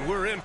And we're in.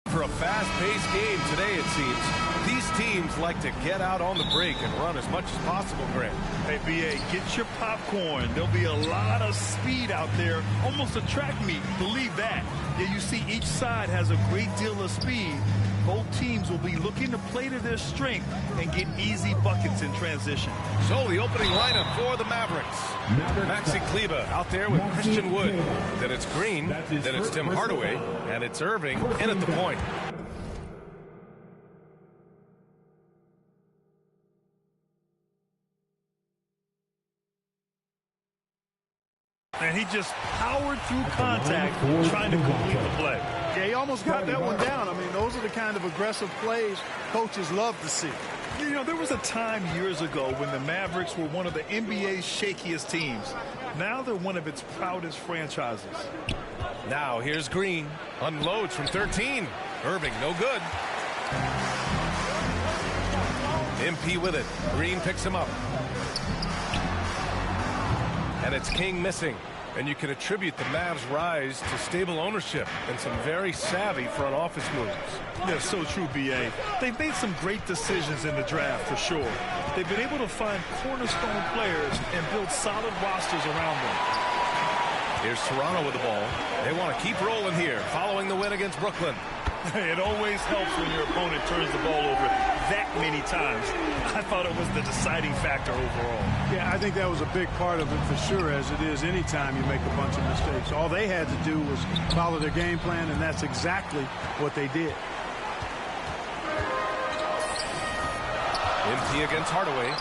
For a fast-paced game today, it seems. These teams like to get out on the break and run as much as possible, Grant. Hey, B.A., get your popcorn. There'll be a lot of speed out there, almost a track meet. Believe that. Yeah, you see each side has a great deal of speed. Both teams will be looking to play to their strength and get easy buckets in transition. So the opening lineup for the Mavericks. Maxi Kleber out there with Christian Wood. Then it's Green. Then it's Tim Hardaway. And it's Irving in at the point. And he just powered through contact trying to complete the play. Yeah, he almost got that one down. I mean, those are the kind of aggressive plays coaches love to see. You know, there was a time years ago when the Mavericks were one of the NBA's shakiest teams. Now they're one of its proudest franchises. Now here's Green. Unloads from 13. Irving, no good. MP with it. Green picks him up. And it's King missing. And you can attribute the Mavs' rise to stable ownership and some very savvy front office moves. Yeah, so true, B.A. They've made some great decisions in the draft, for sure. They've been able to find cornerstone players and build solid rosters around them. Here's Toronto with the ball. They want to keep rolling here, following the win against Brooklyn. It always helps when your opponent turns the ball over that many times. I thought it was the deciding factor overall. Yeah, I think that was a big part of it for sure, as it is anytime you make a bunch of mistakes. All they had to do was follow their game plan, and that's exactly what they did. MP against Hardaway.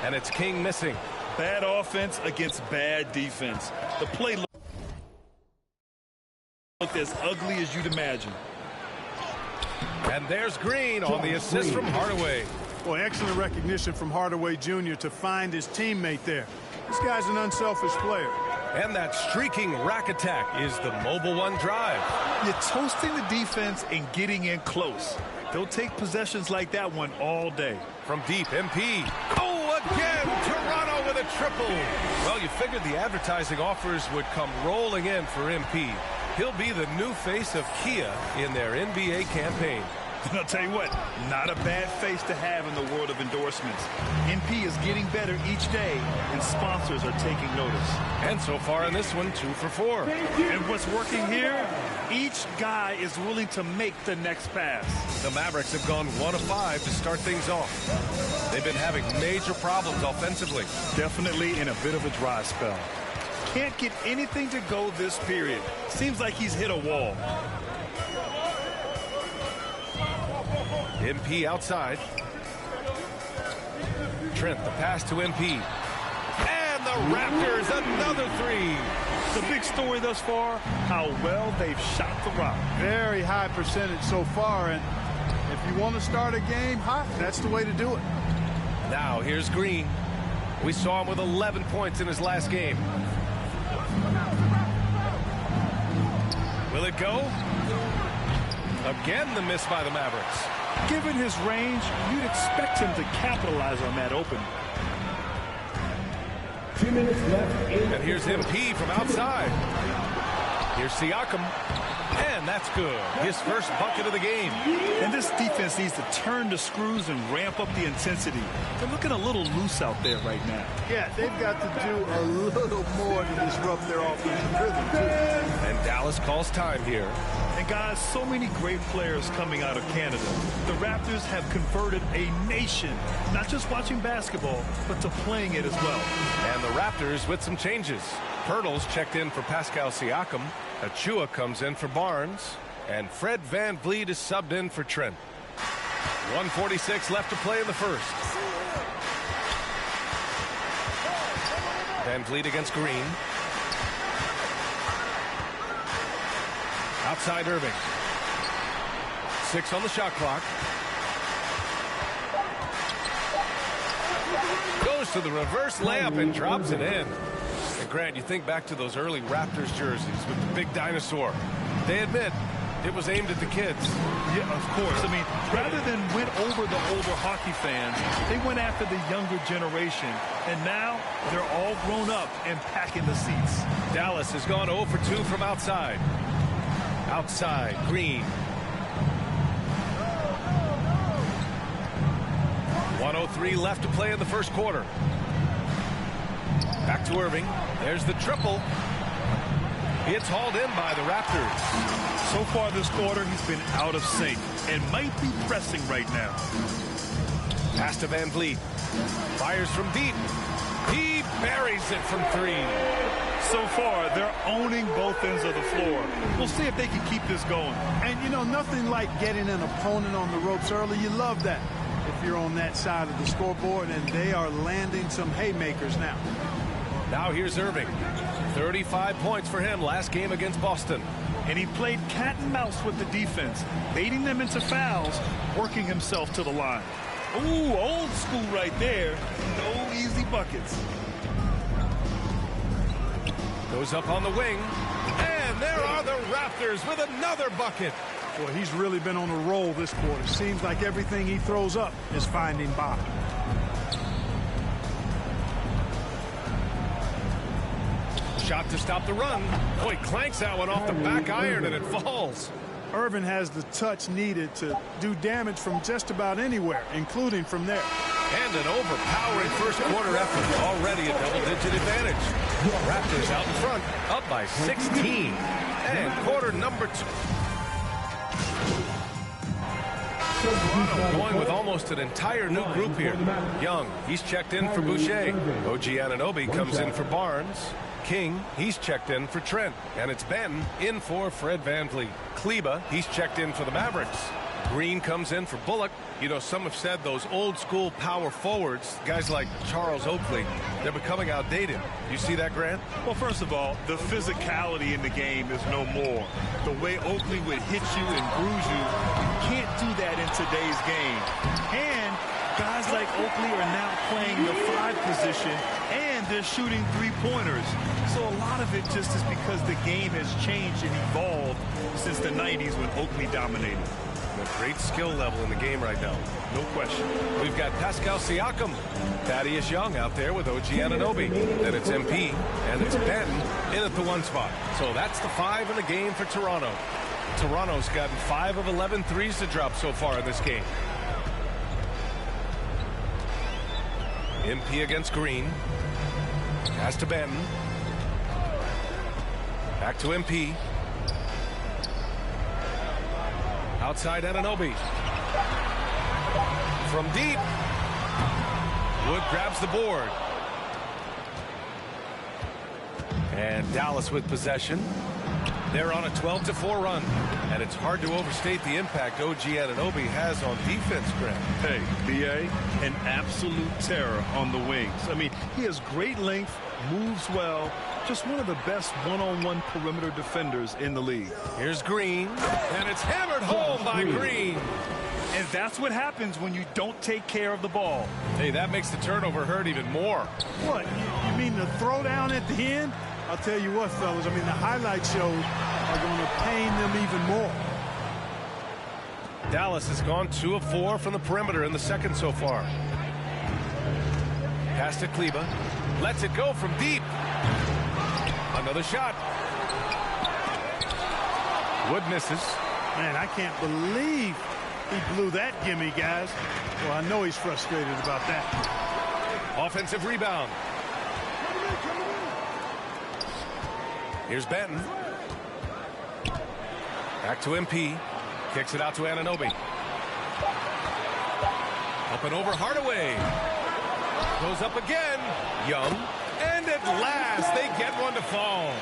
And it's King missing. Bad offense against bad defense. The play looked as ugly as you'd imagine. And there's Green on the assist from Hardaway. Well, excellent recognition from Hardaway Jr. to find his teammate there. This guy's an unselfish player. And that streaking rack attack is the Mobile One drive. You're toasting the defense and getting in close. They'll take possessions like that one all day. From deep, MP. Oh, again, Toronto with a triple. Well, you figured the advertising offers would come rolling in for MP. He'll be the new face of Kia in their NBA campaign. And I'll tell you what, not a bad face to have in the world of endorsements. MP is getting better each day, and sponsors are taking notice. And so far in this one, 2 for 4. And what's working here? Each guy is willing to make the next pass. The Mavericks have gone 1 of 5 to start things off. They've been having major problems offensively. Definitely in a bit of a dry spell. Can't get anything to go this period. Seems like he's hit a wall. MP outside. Trent, the pass to MP. And the Raptors, another 3. The big story thus far, how well they've shot the rock. Very high percentage so far, and if you want to start a game hot, that's the way to do it. Now here's Green. We saw him with 11 points in his last game. Will it go? Again, the miss by the Mavericks. Given his range, you'd expect him to capitalize on that opening. 2 minutes left. And here's MP from outside. Here's Siakam. And that's good. His first bucket of the game. And this defense needs to turn the screws and ramp up the intensity. They're looking a little loose out there right now. Yeah, they've got to do a little more to disrupt their offensive rhythm, too. And Dallas calls time here. And guys, so many great players coming out of Canada. The Raptors have converted a nation, not just watching basketball, but to playing it as well. And the Raptors with some changes. Pirtles checked in for Pascal Siakam. Achua comes in for Barnes. And Fred VanVleet is subbed in for Trent. 1:46 left to play in the first. Van Vliet against Green. Outside Irving. 6 on the shot clock. Goes to the reverse layup and drops it in. And Grant, you think back to those early Raptors jerseys with the big dinosaur. They admit it was aimed at the kids. Yeah, of course. I mean, rather than win over the older hockey fans, they went after the younger generation. And now they're all grown up and packing the seats. Dallas has gone 0 for 2 from outside. Outside, Green. 1:03 left to play in the first quarter. Back to Irving. There's the triple. It's hauled in by the Raptors. So far this quarter, he's been out of sync and might be pressing right now. Pass to Van Vliet. Fires from deep. He buries it from 3. So far, they're owning both ends of the floor. We'll see if they can keep this going. And, you know, nothing like getting an opponent on the ropes early. You love that if you're on that side of the scoreboard, and they are landing some haymakers now. Now here's Irving. 35 points for him last game against Boston. And he played cat and mouse with the defense, baiting them into fouls, working himself to the line. Ooh, old school right there. No easy buckets. Goes up on the wing. And there are the Raptors with another bucket. Well, he's really been on a roll this quarter. Seems like everything he throws up is finding bottom. Shot to stop the run. Boy, clanks that one off the back iron and it falls. Irvin has the touch needed to do damage from just about anywhere, including from there. And an overpowering first quarter effort. Already a double-digit advantage. Raptors out in front, up by 16. And quarter number 2. Toronto going with almost an entire new group here. Young, he's checked in for Boucher. OG Anunoby comes in for Barnes. King, he's checked in for Trent. And it's Ben in for Fred VanVleet. Kleba, he's checked in for the Mavericks. Green comes in for Bullock. You know, some have said those old school power forwards, guys like Charles Oakley, they're becoming outdated. You see that, Grant? Well, first of all, the physicality in the game is no more. The way Oakley would hit you and bruise you, you can't do that in today's game. And guys like Oakley are now playing the 5 position, and they're shooting 3-pointers. So a lot of it just is because the game has changed and evolved since the 90s when Oakley dominated. A great skill level in the game right now. No question. We've got Pascal Siakam, Thaddeus Young out there with OG Anunoby. Then it's MP, and it's Ben in at the 1 spot. So that's the 5 in the game for Toronto. Toronto's gotten 5 of 11 threes to drop so far in this game. MP against Green. Pass to Ben. Back to MP. Outside Anunoby. From deep. Wood grabs the board. And Dallas with possession. They're on a 12-4 run. And it's hard to overstate the impact OG Anunoby has on defense, Grant. Hey, B.A., an absolute terror on the wings. I mean, he has great length, moves well, just one of the best one-on-one perimeter defenders in the league. Here's Green, and it's hammered home by Green. And that's what happens when you don't take care of the ball. Hey, that makes the turnover hurt even more. What, you mean the throwdown at the end? I'll tell you what, fellas, I mean, the highlight shows are going to pain them even more. Dallas has gone 2 of 4 from the perimeter in the second so far. Pass to Kleba. Lets it go from deep. Another shot. Wood misses. Man, I can't believe he blew that gimme, guys. Well, I know he's frustrated about that. Offensive rebound. Here's Benton. Back to MP. Kicks it out to Anunoby. Up and over Hardaway. Goes up again. Young. And at last, they get one to fall.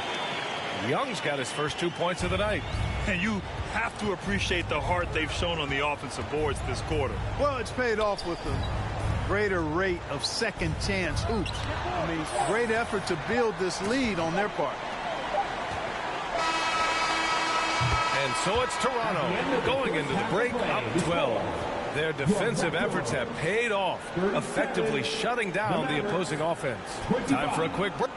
Young's got his first 2 points of the night. And you have to appreciate the heart they've shown on the offensive boards this quarter. Well, it's paid off with a greater rate of second chance hoops. I mean, great effort to build this lead on their part. And so it's Toronto going into the break up 12. Their defensive efforts have paid off, effectively shutting down the opposing offense. Time for a quick break.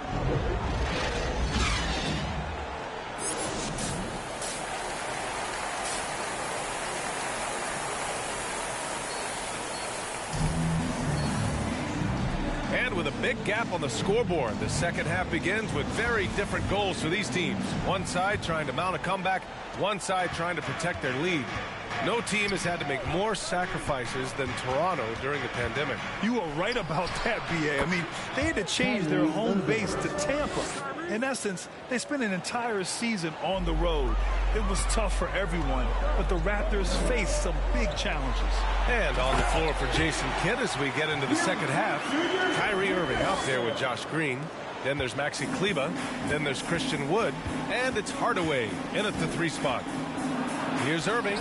And with a big gap on the scoreboard, the second half begins with very different goals for these teams. One side trying to mount a comeback, one side trying to protect their lead. No team has had to make more sacrifices than Toronto during the pandemic. You are right about that, B.A. I mean, they had to change their home base to Tampa. In essence, they spent an entire season on the road. It was tough for everyone, but the Raptors faced some big challenges. And on the floor for Jason Kidd as we get into the second half. Kyrie Irving out there with Josh Green. Then there's Maxi Kleber. Then there's Christian Wood. And it's Hardaway in at the 3 spot. Here's Irving.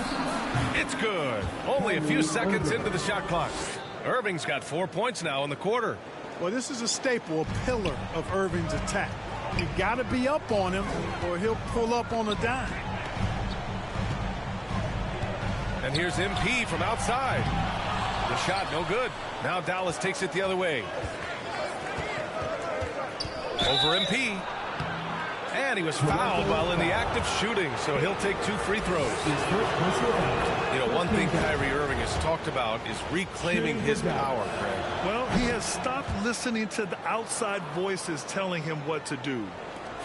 It's good. Only a few seconds into the shot clock. Irving's got 4 points now in the quarter. Well, this is a staple, a pillar of Irving's attack. You got to be up on him or he'll pull up on a dime. And here's MP from outside. The shot no good. Now Dallas takes it the other way. Over MP. And he was fouled while in the act of shooting, so he'll take 2 free throws. You know, one thing Kyrie Irving has talked about is reclaiming his power, Greg. Well, he has stopped listening to the outside voices telling him what to do,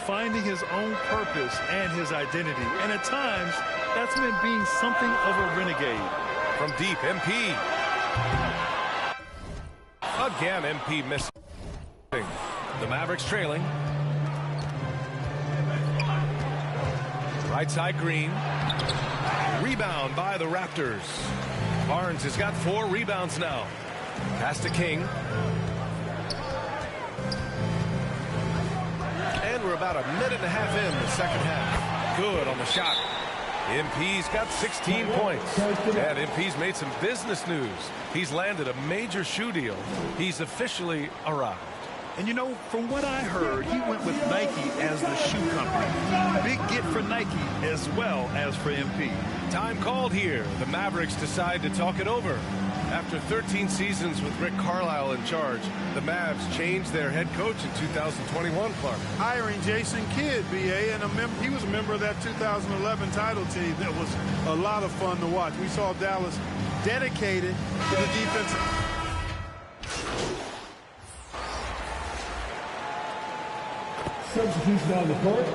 finding his own purpose and his identity. And at times, that's meant being something of a renegade. From deep, MP. Again, MP missing. The Mavericks trailing. Right side, Green. Rebound by the Raptors. Barnes has got 4 rebounds now. Pass to King. And we're about a minute and a half in the second half. Good on the shot. MP's got 16 points. And MP's made some business news. He's landed a major shoe deal. He's officially arrived. And you know, from what I heard, he went with Nike as the shoe company. Big get for Nike as well as for MP. Time called here. The Mavericks decide to talk it over. After 13 seasons with Rick Carlisle in charge, the Mavs changed their head coach in 2021, Clark. Hiring Jason Kidd, B.A., and he was a member of that 2011 title team. That was a lot of fun to watch. We saw Dallas dedicated to the defense. Substitution on the court.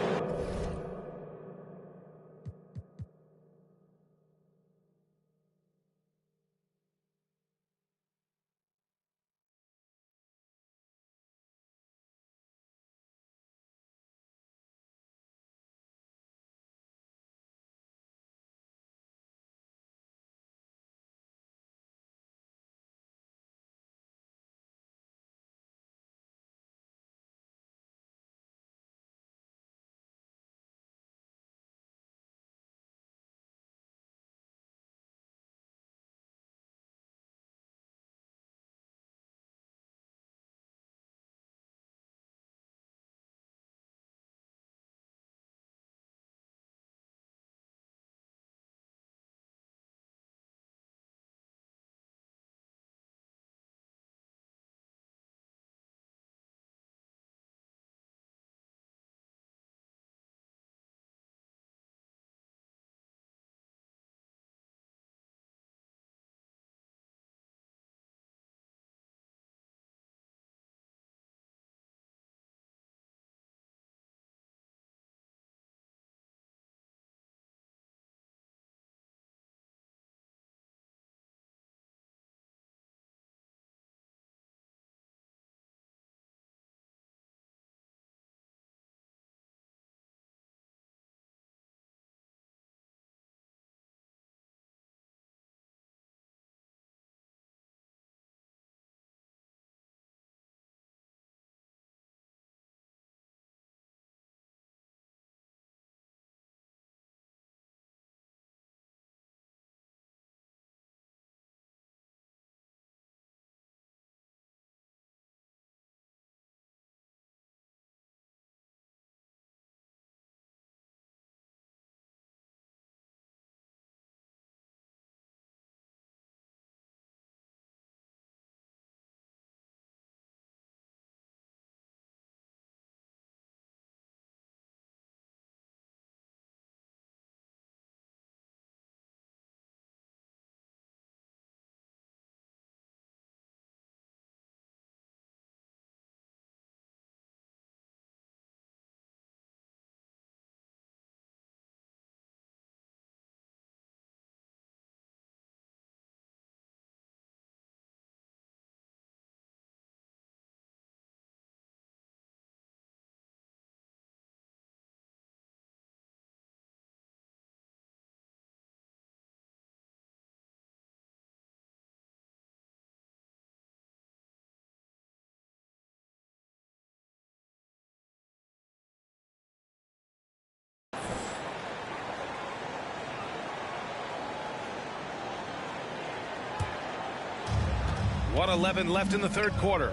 1:11 left in the third quarter.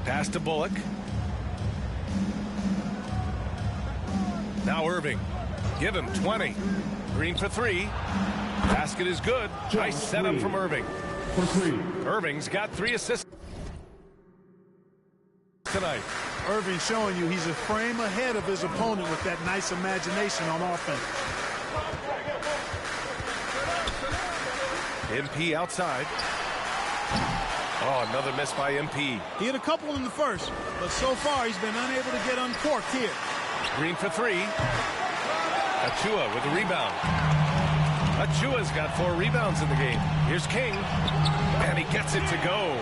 Pass to Bullock. Now Irving. Give him 20. Green for three. Basket is good. Nice setup from Irving. Irving's got 3 assists tonight. Irving showing you he's a frame ahead of his opponent with that nice imagination on offense. MP outside. Oh, another miss by MP. He had a couple in the first, but so far he's been unable to get uncorked here. Green for three. Achua with a rebound. Achua's got 4 rebounds in the game. Here's King, and he gets it to go.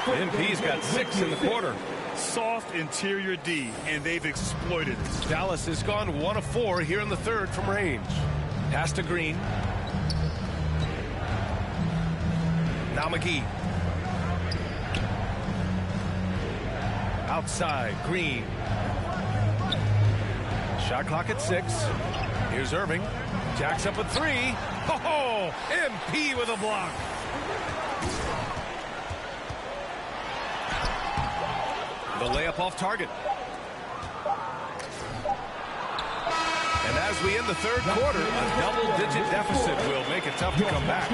MP's got 6 in the quarter. Soft interior D, and they've exploited it. Dallas has gone 1 of 4 here in the third from range. Pass to Green. Now McGee. Outside, Green. Shot clock at 6. Here's Irving. Jacks up at 3. Oh, MP with a block. The layup off target. And as we end the third quarter, a double-digit deficit will make it tough to come back.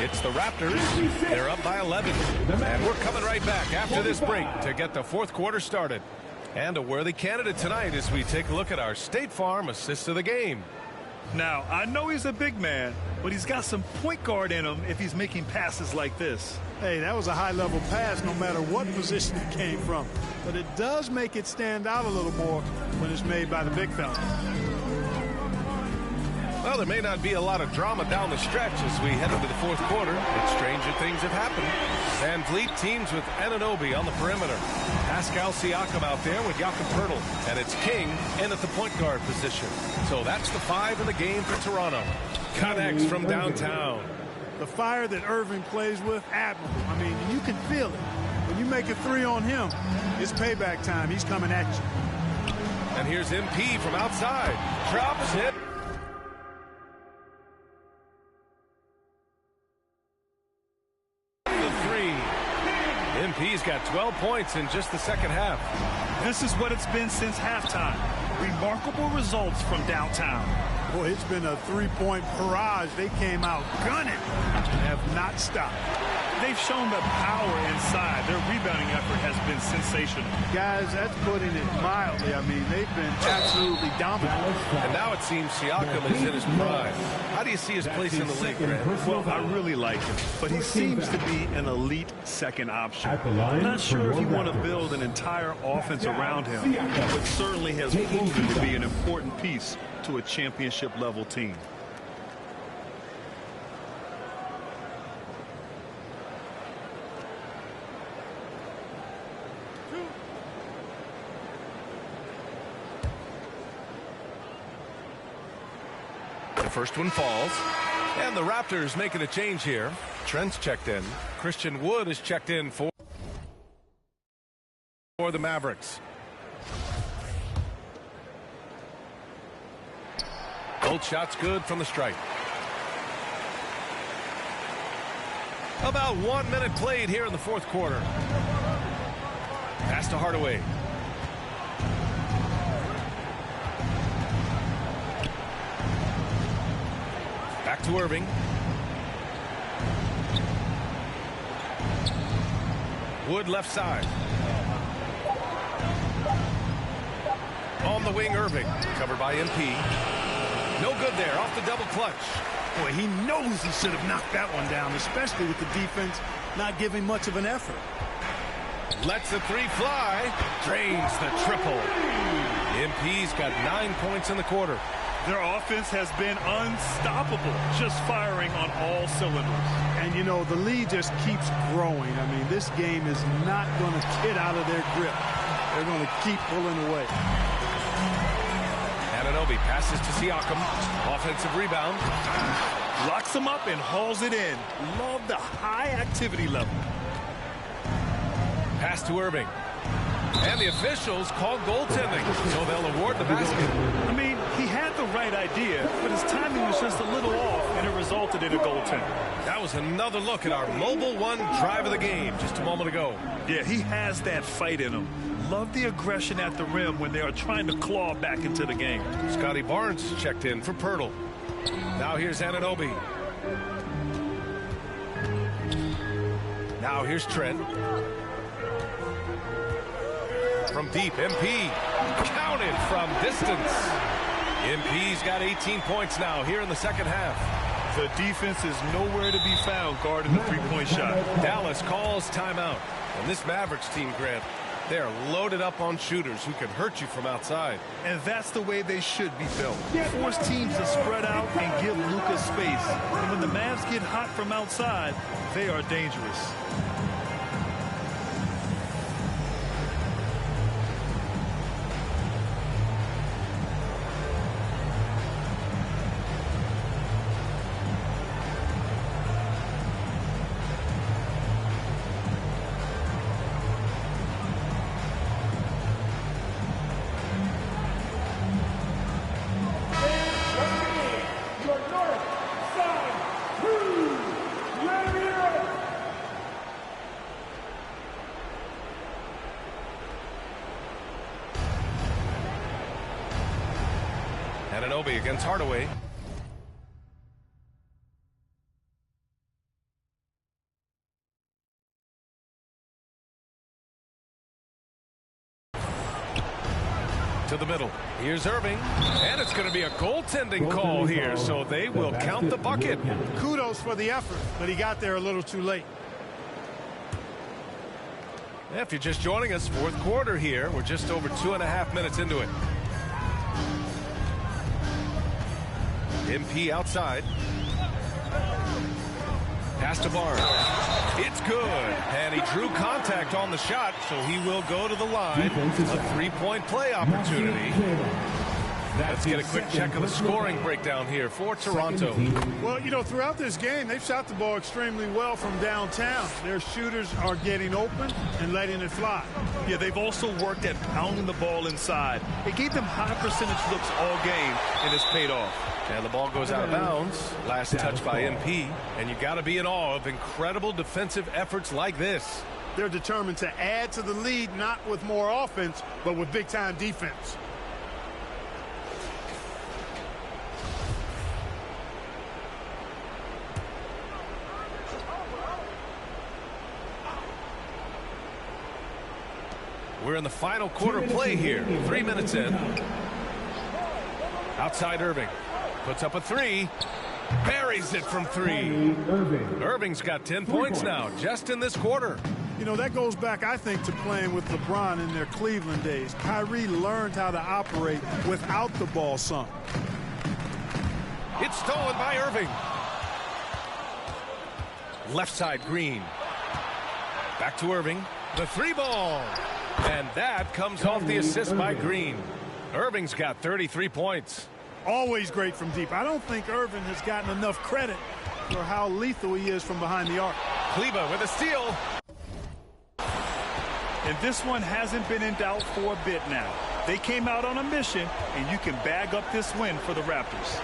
It's the Raptors. They're up by 11. And we're coming right back after this break to get the fourth quarter started. And a worthy candidate tonight as we take a look at our State Farm assist of the game. Now, I know he's a big man, but he's got some point guard in him if he's making passes like this. Hey, that was a high-level pass no matter what position it came from. But it does make it stand out a little more when it's made by the big fella. Well, there may not be a lot of drama down the stretch as we head into the fourth quarter, but stranger things have happened. Van Vliet teams with Anunoby on the perimeter. Pascal Siakam out there with Jakob Poeltl, and it's King in at the point guard position. So that's the 5 in the game for Toronto. Connects from downtown. The fire that Irving plays with, admirable. I mean, you can feel it. When you make a 3 on him, it's payback time. He's coming at you. And here's MP from outside. Drops it. MP's got 12 points in just the second half. This is what it's been since halftime. Remarkable results from downtown. Boy, it's been a 3-point barrage. They came out gunning and have not stopped. They've shown the power inside. Their rebounding effort has been sensational. Guys, that's putting it mildly. I mean, they've been absolutely dominant. And now it seems Siakam is in his prime. How do you see his place in the league, Grant? Well, I really like him, but he seems to be an elite second option. I'm not sure if you want to build an entire offense around him, but certainly has proven to be an important piece to a championship-level team. The first one falls. And the Raptors making a change here. Trent's checked in. Christian Wood is checked in for the Mavericks. Both shots good from the stripe. About 1 minute played here in the fourth quarter. Pass to Hardaway. Back to Irving. Wood left side. On the wing, Irving. Covered by MP. No good there. Off the double clutch. Boy, he knows he should have knocked that one down, especially with the defense not giving much of an effort. Lets the 3 fly. Drains the triple. MP's got 9 points in the quarter. Their offense has been unstoppable, just firing on all cylinders. And, you know, the lead just keeps growing. I mean, this game is not going to get out of their grip. They're going to keep pulling away. Anunoby passes to Siakam. Offensive rebound. Locks him up and hauls it in. Love the high activity level. Pass to Irving. And the officials call goaltending, so they'll award the basket. I mean, he had the right idea, but his timing was just a little off, and it resulted in a goaltender. That was another look at our Mobil 1 drive of the game just a moment ago. Yeah, he has that fight in him. Love the aggression at the rim when they are trying to claw back into the game. Scotty Barnes checked in for Pirtle. Now here's Anunoby. Now here's Trent. From deep, MP. Counted from distance. MP's got 18 points now here in the second half. The defense is nowhere to be found guarding the three-point shot. Dallas calls timeout. And this Mavericks team, Grant, they are loaded up on shooters who can hurt you from outside. And that's the way they should be built. Force teams to spread out and give Luka space. And when the Mavs get hot from outside, they are dangerous. Anunoby against Hardaway. To the middle. Here's Irving. And it's going to be a goaltending call here, so they will count the bucket. Kudos for the effort, but he got there a little too late. If you're just joining us, fourth quarter here. We're just over 2.5 minutes into it. MP outside. Pass to Barnes. It's good. And he drew contact on the shot, so he will go to the line. A three-point play opportunity. Let's get a quick check of the scoring breakdown here for Toronto. Well, you know, throughout this game, they've shot the ball extremely well from downtown. Their shooters are getting open and letting it fly. Yeah, they've also worked at pounding the ball inside. It gave them high percentage looks all game, and it's paid off. And the ball goes out of bounds. Last touch by MP. And you got to be in awe of incredible defensive efforts like this. They're determined to add to the lead, not with more offense, but with big-time defense. We're in the final quarter play here. 3 minutes in. Outside Irving. Puts up a three. Buries it from three. Irving's got 10 points now just in this quarter. You know, that goes back, I think, to playing with LeBron in their Cleveland days. Kyrie learned how to operate without the ball some. It's stolen by Irving. Left side Green. Back to Irving. The three ball. And that comes off the assist by Green. Irving's got 33 points. Always great from deep. I don't think Irving has gotten enough credit for how lethal he is from behind the arc. Kleber with a steal. And this one hasn't been in doubt for a bit now. They came out on a mission, and you can bag up this win for the Raptors.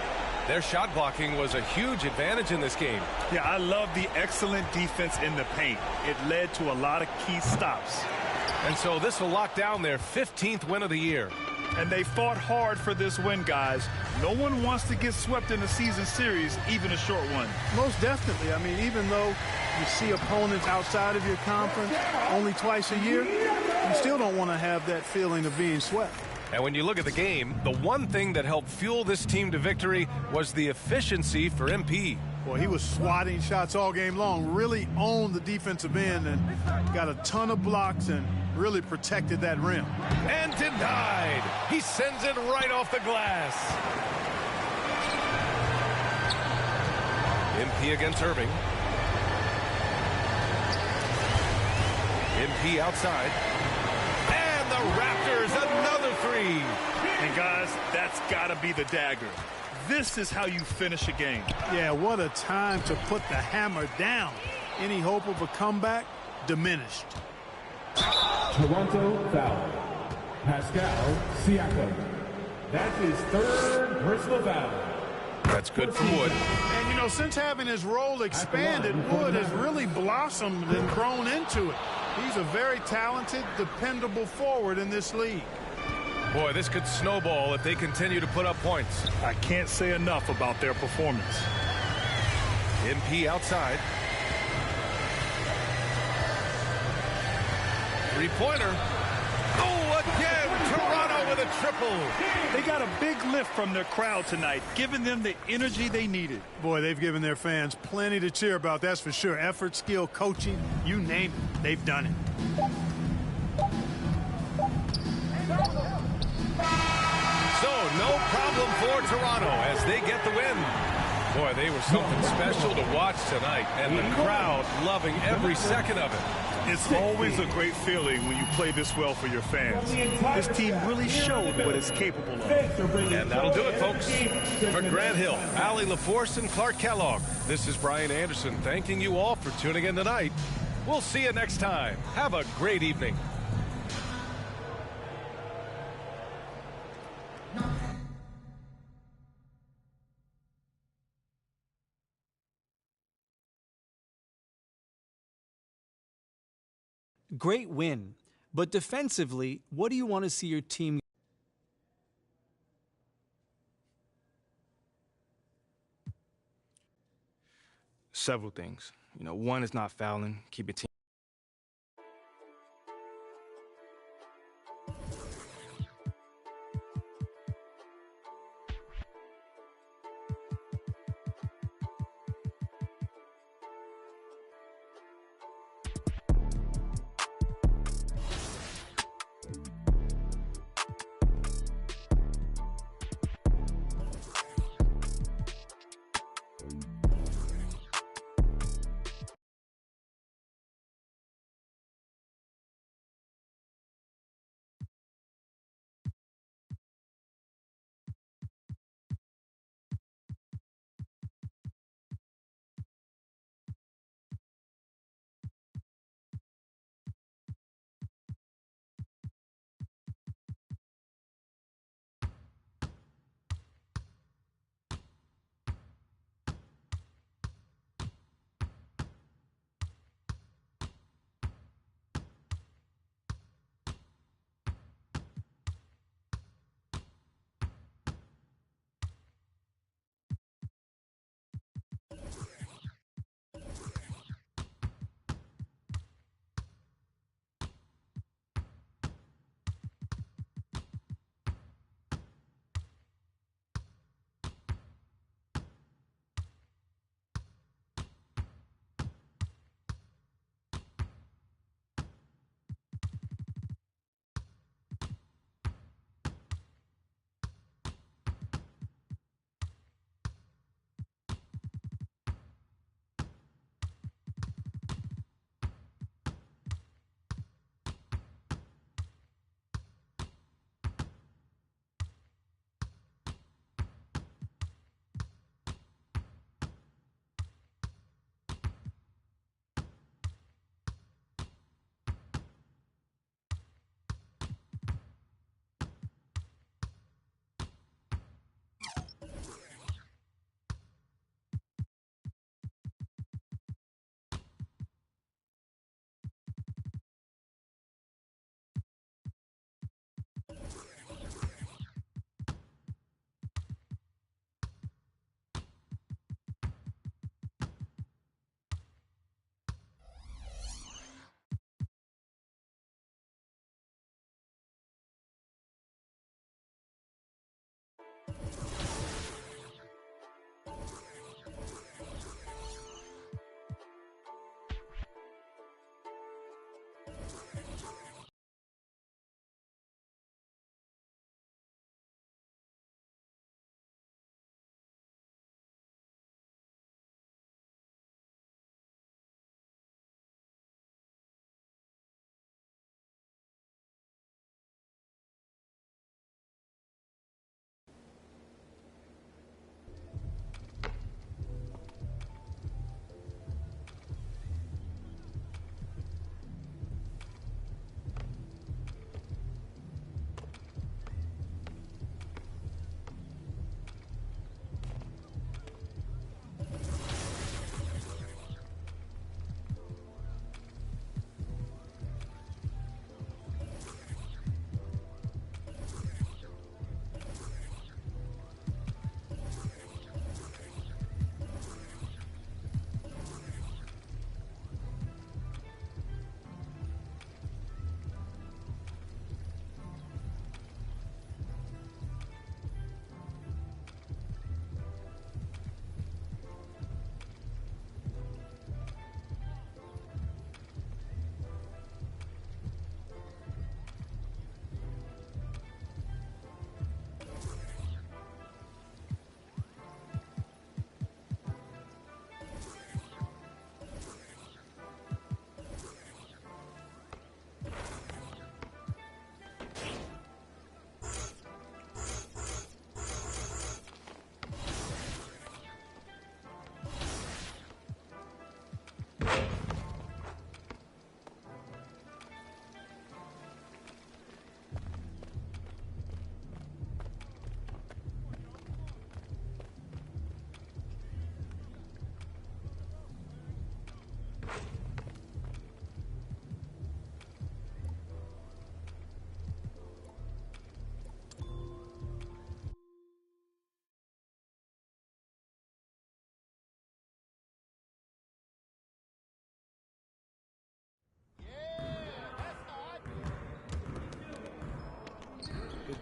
Their shot blocking was a huge advantage in this game. Yeah, I love the excellent defense in the paint. It led to a lot of key stops. And so this will lock down their 15th win of the year. And they fought hard for this win, guys. No one wants to get swept in a season series, even a short one. Most definitely. I mean, even though you see opponents outside of your conference only twice a year, you still don't want to have that feeling of being swept. And when you look at the game, the one thing that helped fuel this team to victory was the efficiency for MP. Well, he was swatting shots all game long, really owned the defensive end and got a ton of blocks and really protected that rim. And denied. He sends it right off the glass. MP against Irving. MP outside. And the Raptors, another three. And guys, that's got to be the dagger. This is how you finish a game. Yeah, what a time to put the hammer down. Any hope of a comeback diminished. Toronto foul. Pascal Siakam. That's his third personal foul. That's good for Wood. And, you know, since having his role expanded, Wood has really blossomed and grown into it. He's a very talented, dependable forward in this league. Boy, this could snowball if they continue to put up points. I can't say enough about their performance. MP outside. Three-pointer. Oh, again, Toronto with a triple. They got a big lift from their crowd tonight, giving them the energy they needed. Boy, they've given their fans plenty to cheer about, that's for sure. Effort, skill, coaching, you name it, they've done it. So, no problem for Toronto as they get the win. Boy, they were something special to watch tonight, and the crowd loving every second of it. It's always a great feeling when you play this well for your fans. This team really showed what it's capable of. And that'll do it, folks. For Grant Hill, Allie LaForce, and Clark Kellogg, this is Brian Anderson thanking you all for tuning in tonight. We'll see you next time. Have a great evening. Great win, but defensively, what do you want to see your team? Several things. You know, one is not fouling, keep your team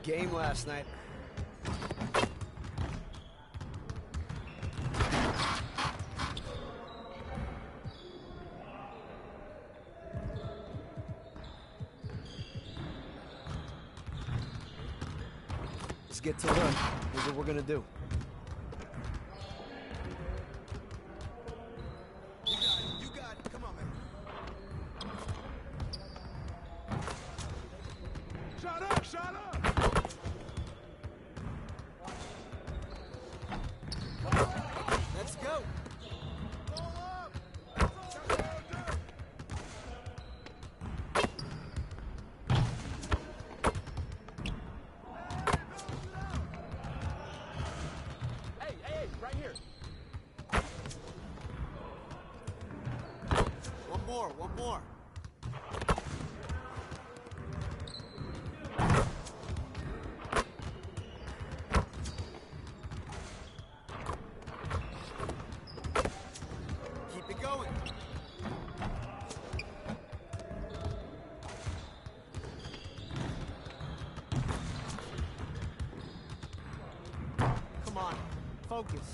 game last night. Let's get to work. Here's what we're gonna do. You got it. Come on, man. Shut up! Shut up! Let's go. Hey, right here. One more. Keep it going. Come on, focus.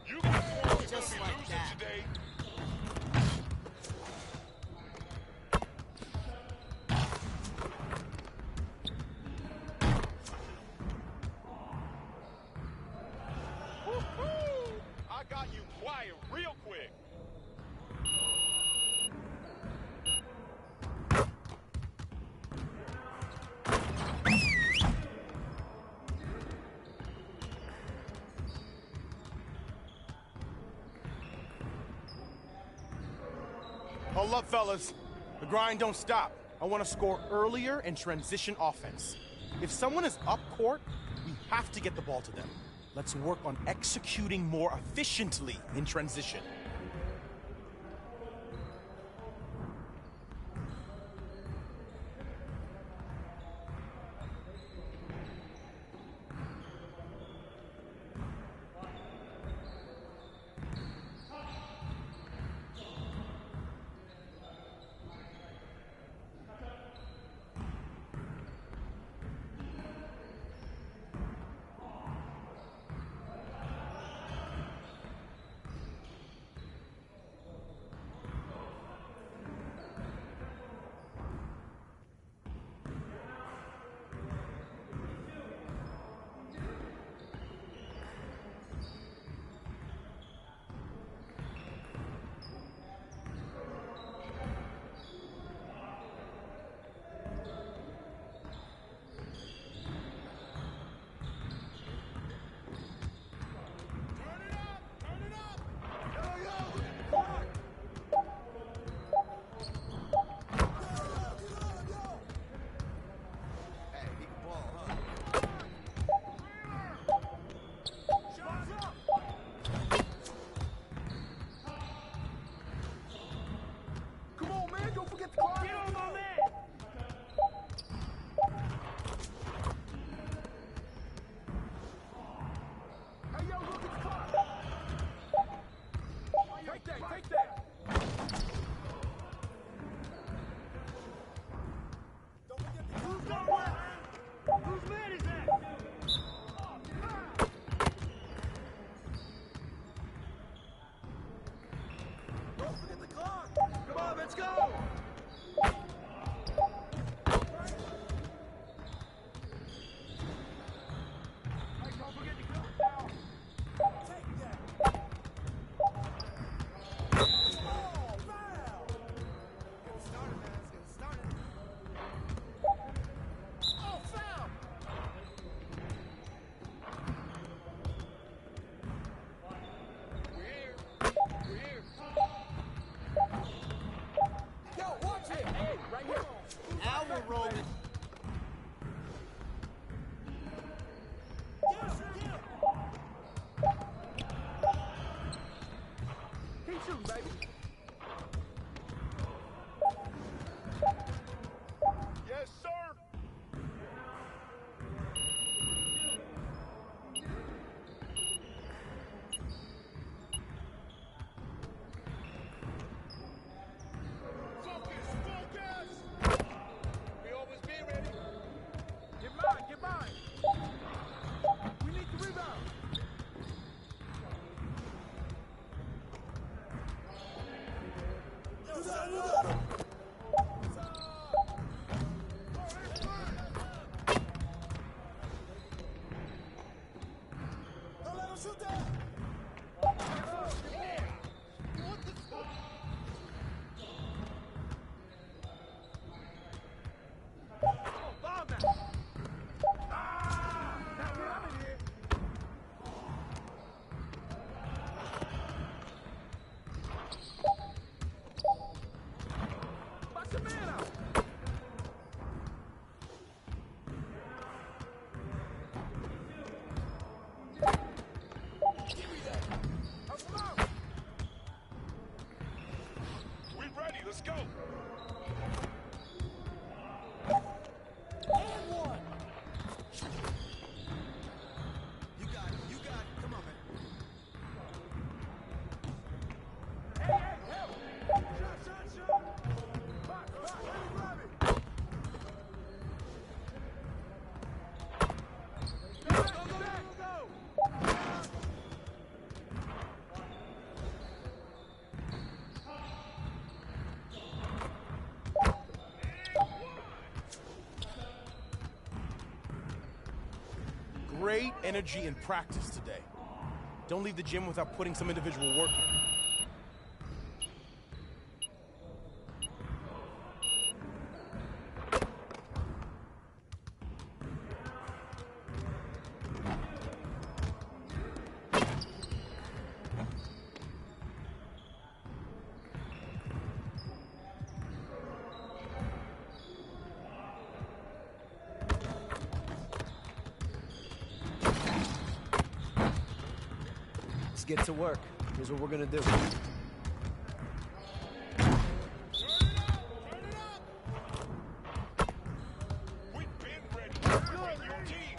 You guys want to Just be like losing that. today? Woo-hoo! I got you quiet real quick. Hold up, fellas. The grind don't stop. I want to score earlier and transition offense. If someone is up court, we have to get the ball to them. Let's work on executing more efficiently in transition. Let's go. And one. You got it. You got it. Come on, man. Hey, help! Shot! Box, let me grab it. Go! Great energy in practice today. Don't leave the gym without putting some individual work in. Let's get to work. Here's what we're gonna do. We've been ready. Bring your team.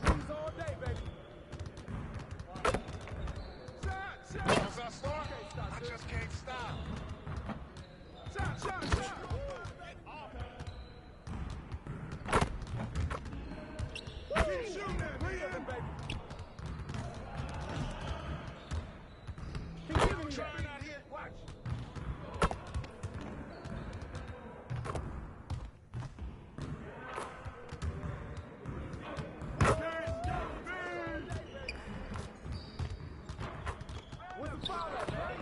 He's all day, baby. Shot! Once I start, I just can't stop. Shot! Keep shooting at me, baby. Trying out here. Watch. Where's the foul at, man?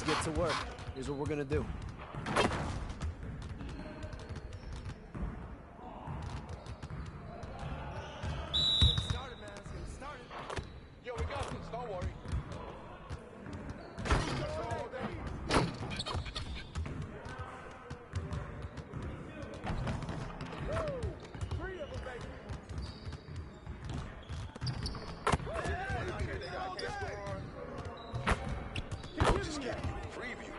Get to work. Here's what we're gonna do. Started, man. Let's get started. Yo, we got this. Don't worry. Three of them, baby. Just give you a preview.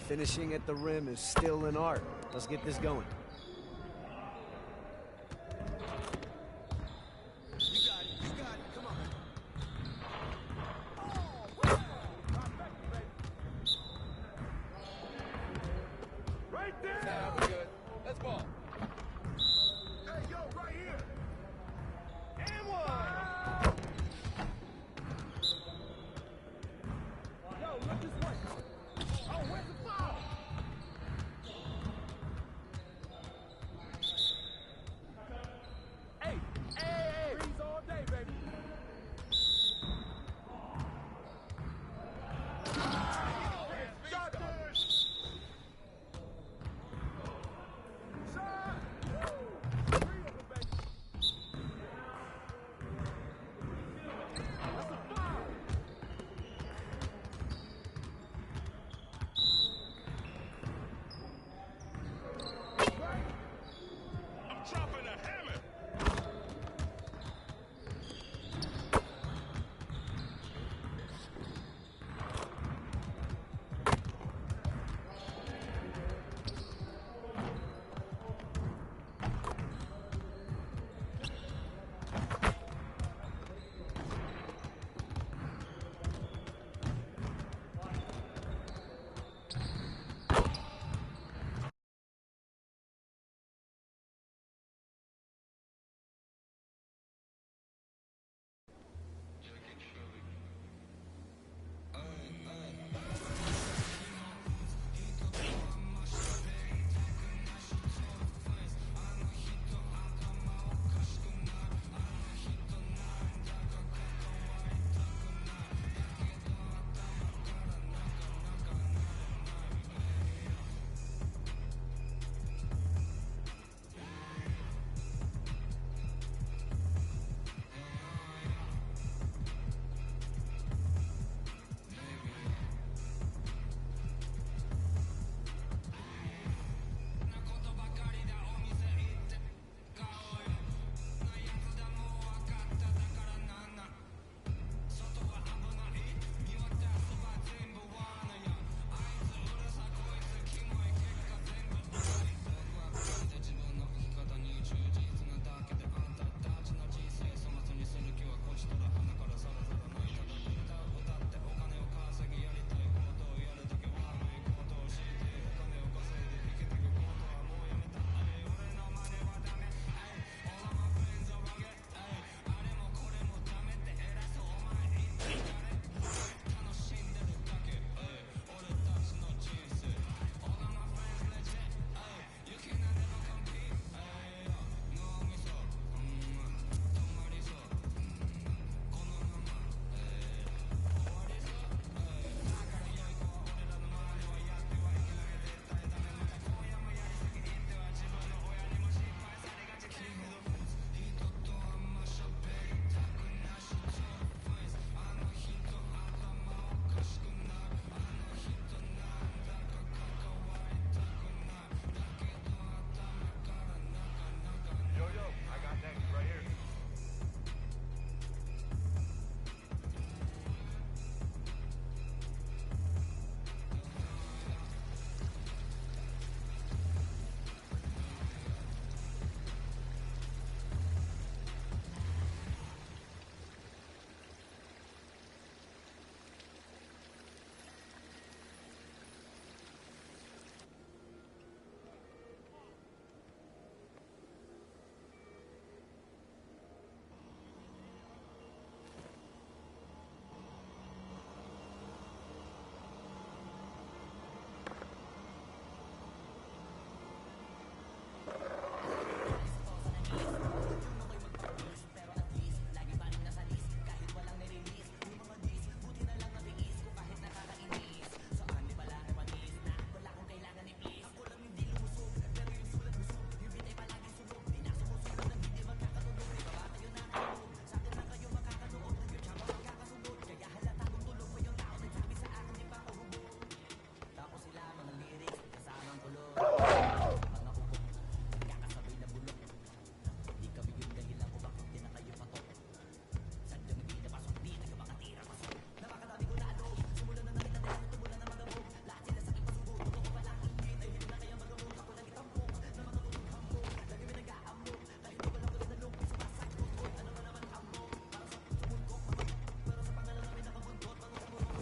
Finishing at the rim is still an art. Let's get this going.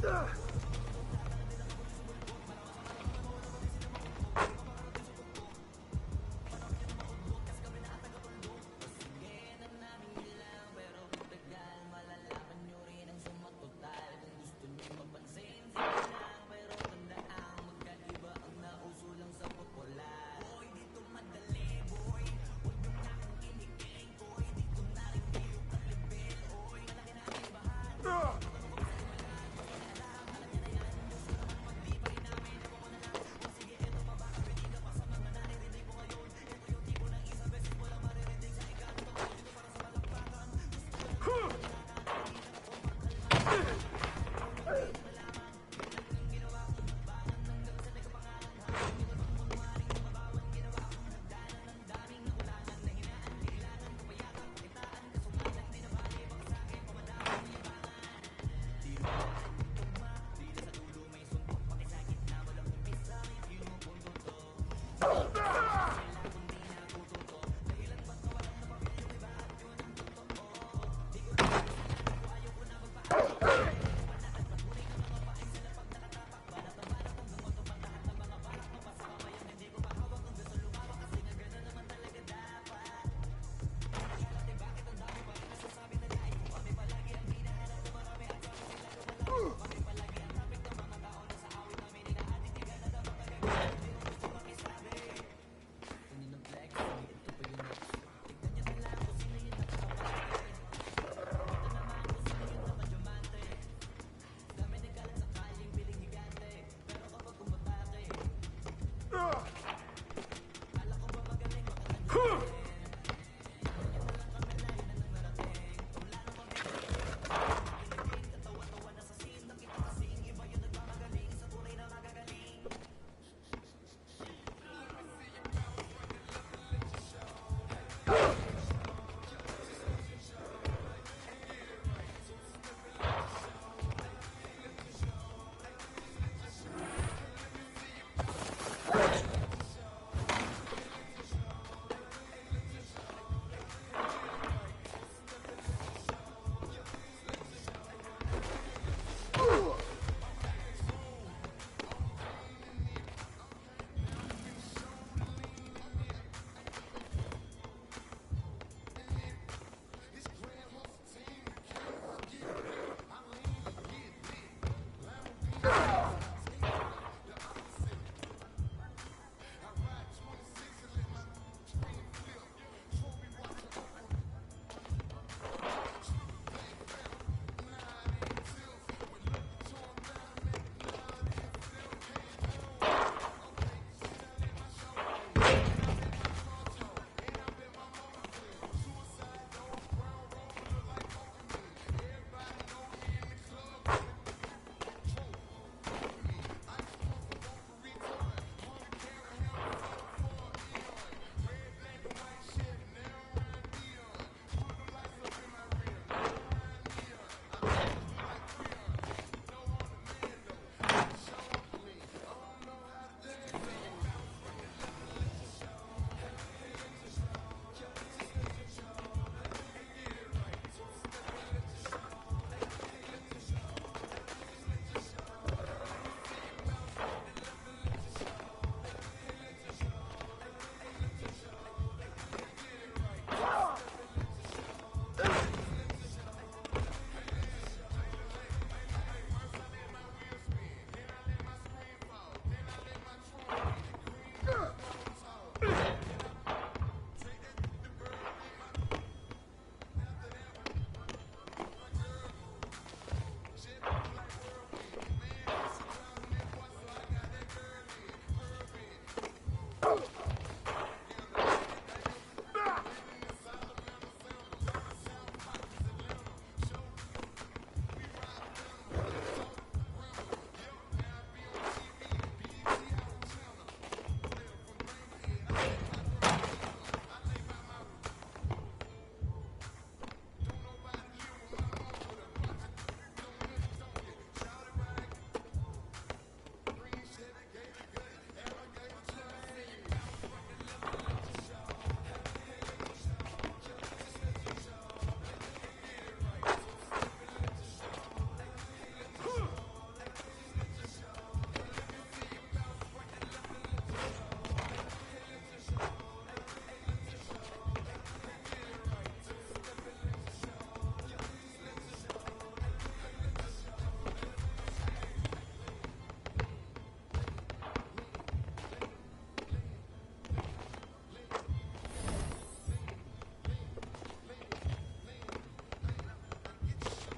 Ugh.